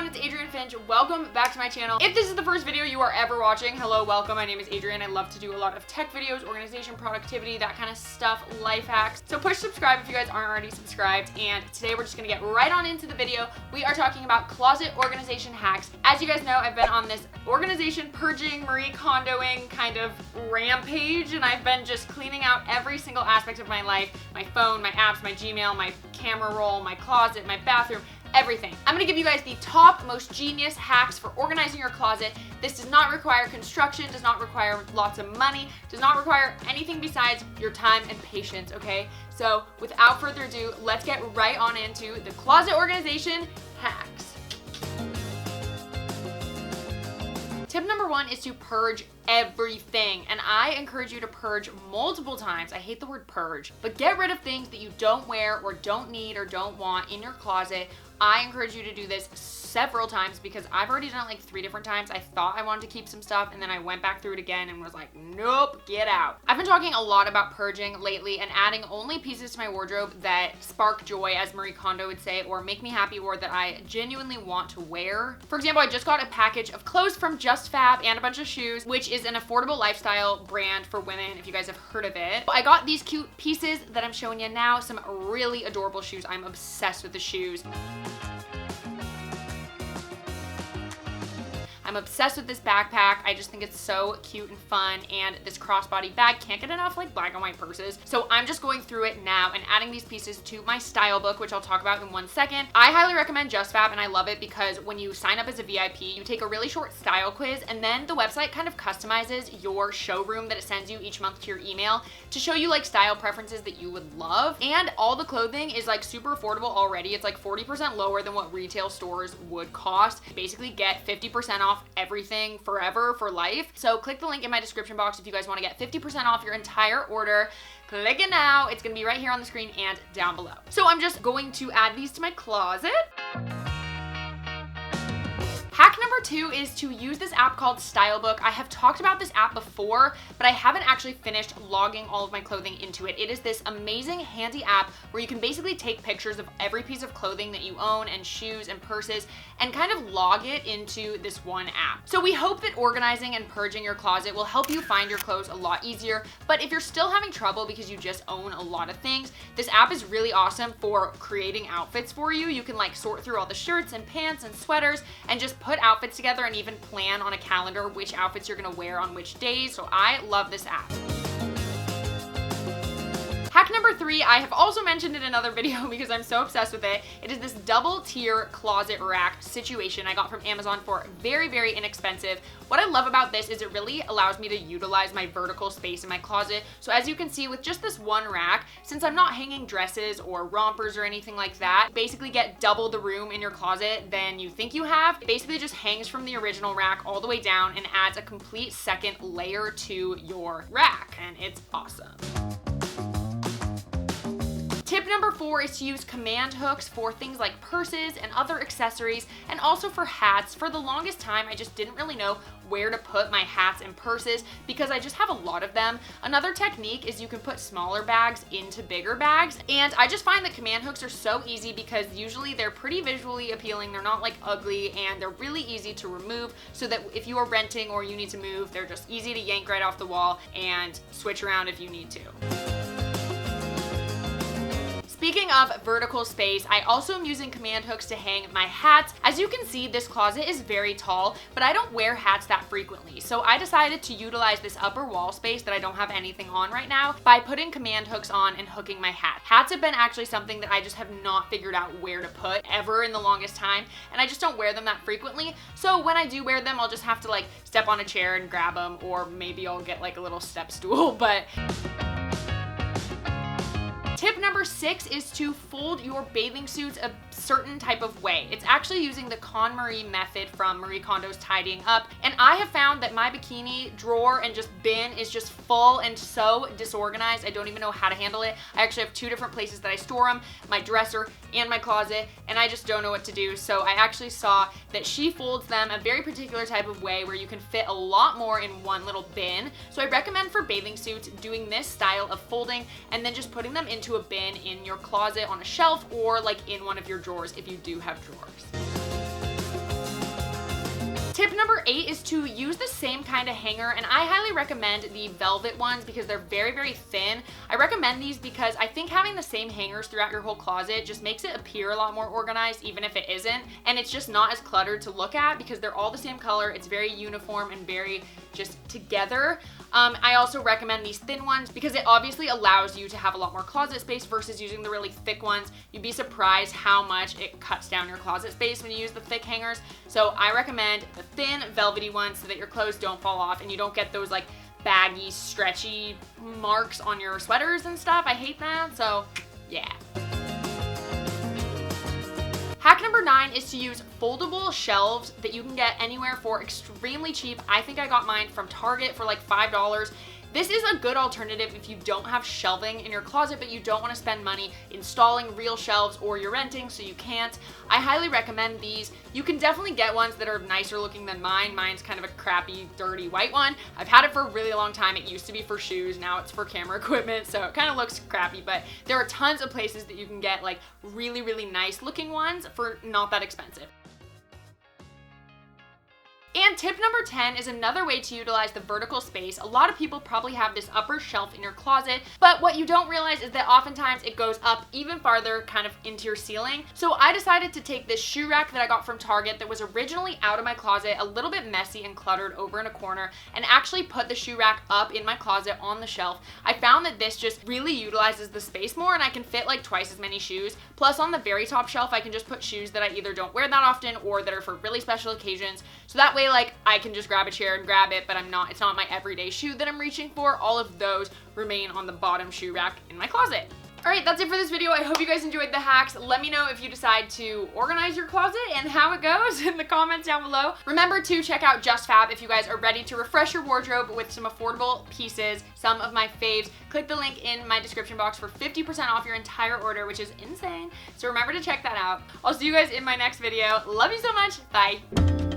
everyone, it's Adrienne Finch. Welcome back to my channel. If this is the first video you are ever watching, hello, welcome. My name is Adrienne. I love to do a lot of tech videos, organization, productivity, that kind of stuff, life hacks. So push subscribe if you guys aren't already subscribed. And today we're just gonna get right on into the video. We are talking about closet organization hacks. As you guys know, I've been on this organization, purging, Marie Kondoing kind of rampage, and I've been just cleaning out every single aspect of my life, my phone, my apps, my Gmail, my camera roll, my closet, my bathroom, everything. I'm gonna give you guys the top most genius hacks for organizing your closet. This does not require construction, does not require lots of money, does not require anything besides your time and patience, okay? So without further ado, let's get right on into the closet organization hacks. Tip number one is to purge everything, and I encourage you to purge multiple times. I hate the word purge, but get rid of things that you don't wear or don't need or don't want in your closet. I encourage you to do this several times because I've already done it like 3 different times. I thought I wanted to keep some stuff and then I went back through it again and was like, nope, get out. I've been talking a lot about purging lately and adding only pieces to my wardrobe that spark joy, as Marie Kondo would say, or make me happy, or that I genuinely want to wear. For example, I just got a package of clothes from Just Fab and a bunch of shoes, which is an affordable lifestyle brand for women, if you guys have heard of it. I got these cute pieces that I'm showing you now, some really adorable shoes. I'm obsessed with the shoes. I'm obsessed with this backpack. I just think it's so cute and fun, and this crossbody bag, can't get enough like black and white purses. So I'm just going through it now and adding these pieces to my StyleBook, which I'll talk about in 1 second. I highly recommend Just Fab, and I love it because when you sign up as a VIP, you take a really short style quiz, and then the website kind of customizes your showroom that it sends you each month to your email to show you like style preferences that you would love. And all the clothing is like super affordable already. It's like 40% lower than what retail stores would cost. Basically get 50% off everything forever for life. So click the link in my description box if you guys want to get 50% off your entire order. Click it now. It's gonna be right here on the screen and down below. So I'm just going to add these to my closet. Hack number 2 is to use this app called StyleBook. I have talked about this app before, but I haven't actually finished logging all of my clothing into it. It is this amazing handy app where you can basically take pictures of every piece of clothing that you own and shoes and purses and kind of log it into this one app. So we hope that organizing and purging your closet will help you find your clothes a lot easier. But if you're still having trouble because you just own a lot of things, this app is really awesome for creating outfits for you. You can like sort through all the shirts and pants and sweaters and just put outfits together and even plan on a calendar which outfits you're gonna wear on which days. So I love this app. Hack number 3, I have also mentioned in another video because I'm so obsessed with it. It is this double tier closet rack situation I got from Amazon for very, very inexpensive. What I love about this is it really allows me to utilize my vertical space in my closet. So as you can see with just this one rack, since I'm not hanging dresses or rompers or anything like that, basically get double the room in your closet than you think you have. It basically just hangs from the original rack all the way down and adds a complete second layer to your rack, and it's awesome. Tip number 4 is to use command hooks for things like purses and other accessories, and also for hats. For the longest time, I just didn't really know where to put my hats and purses because I just have a lot of them. Another technique is you can put smaller bags into bigger bags, and I just find that command hooks are so easy because usually they're pretty visually appealing, they're not like ugly, and they're really easy to remove so that if you are renting or you need to move, they're just easy to yank right off the wall and switch around if you need to. Speaking of vertical space, I also am using command hooks to hang my hats. As you can see, this closet is very tall, but I don't wear hats that frequently. So I decided to utilize this upper wall space that I don't have anything on right now by putting command hooks on and hooking my hat. Hats have been actually something that I just have not figured out where to put ever in the longest time, and I just don't wear them that frequently. So when I do wear them, I'll just have to like step on a chair and grab them, or maybe I'll get like a little step stool, but tip number 6 is to fold your bathing suits a certain type of way. It's actually using the kon-marie method from Marie Kondo's Tidying Up, and I have found that my bikini drawer and just bin is just full and so disorganized. I don't even know how to handle it. I actually have 2 different places that I store them, my dresser and my closet, and I just don't know what to do. So I actually saw that she folds them a very particular type of way where you can fit a lot more in one little bin. So I recommend for bathing suits doing this style of folding and then just putting them into a bin in your closet on a shelf or like in one of your drawers if you do have drawers. number 8 is to use the same kind of hanger, and I highly recommend the velvet ones because they're very, very thin. I recommend these because I think having the same hangers throughout your whole closet just makes it appear a lot more organized, even if it isn't, and it's just not as cluttered to look at because they're all the same color. It's very uniform and very just together. I also recommend these thin ones because it obviously allows you to have a lot more closet space versus using the really thick ones. You'd be surprised how much it cuts down your closet space when you use the thick hangers. So I recommend the thin velvety ones so that your clothes don't fall off and you don't get those like baggy, stretchy marks on your sweaters and stuff. I hate that, so yeah. Hack number 9 is to use foldable shelves that you can get anywhere for extremely cheap. I think I got mine from Target for like $5. This is a good alternative if you don't have shelving in your closet, but you don't want to spend money installing real shelves, or you're renting so you can't. I highly recommend these. You can definitely get ones that are nicer looking than mine. Mine's kind of a crappy, dirty white one. I've had it for a really long time. It used to be for shoes. Now it's for camera equipment, so it kind of looks crappy, but there are tons of places that you can get like really, really nice looking ones for not that expensive. And tip number 10 is another way to utilize the vertical space. A lot of people probably have this upper shelf in your closet, but what you don't realize is that oftentimes it goes up even farther, kind of into your ceiling. So I decided to take this shoe rack that I got from Target that was originally out of my closet, a little bit messy and cluttered over in a corner, and actually put the shoe rack up in my closet on the shelf. I found that this just really utilizes the space more, and I can fit like twice as many shoes. Plus on the very top shelf, I can just put shoes that I either don't wear that often or that are for really special occasions. So that way, like, I can just grab a chair and grab it, but it's not my everyday shoe that I'm reaching for. All of those remain on the bottom shoe rack in my closet. Alright, that's it for this video. I hope you guys enjoyed the hacks. Let me know if you decide to organize your closet and how it goes in the comments down below. Remember to check out JustFab if you guys are ready to refresh your wardrobe with some affordable pieces, some of my faves. Click the link in my description box for 50% off your entire order, which is insane. So remember to check that out. I'll see you guys in my next video. Love you so much. Bye.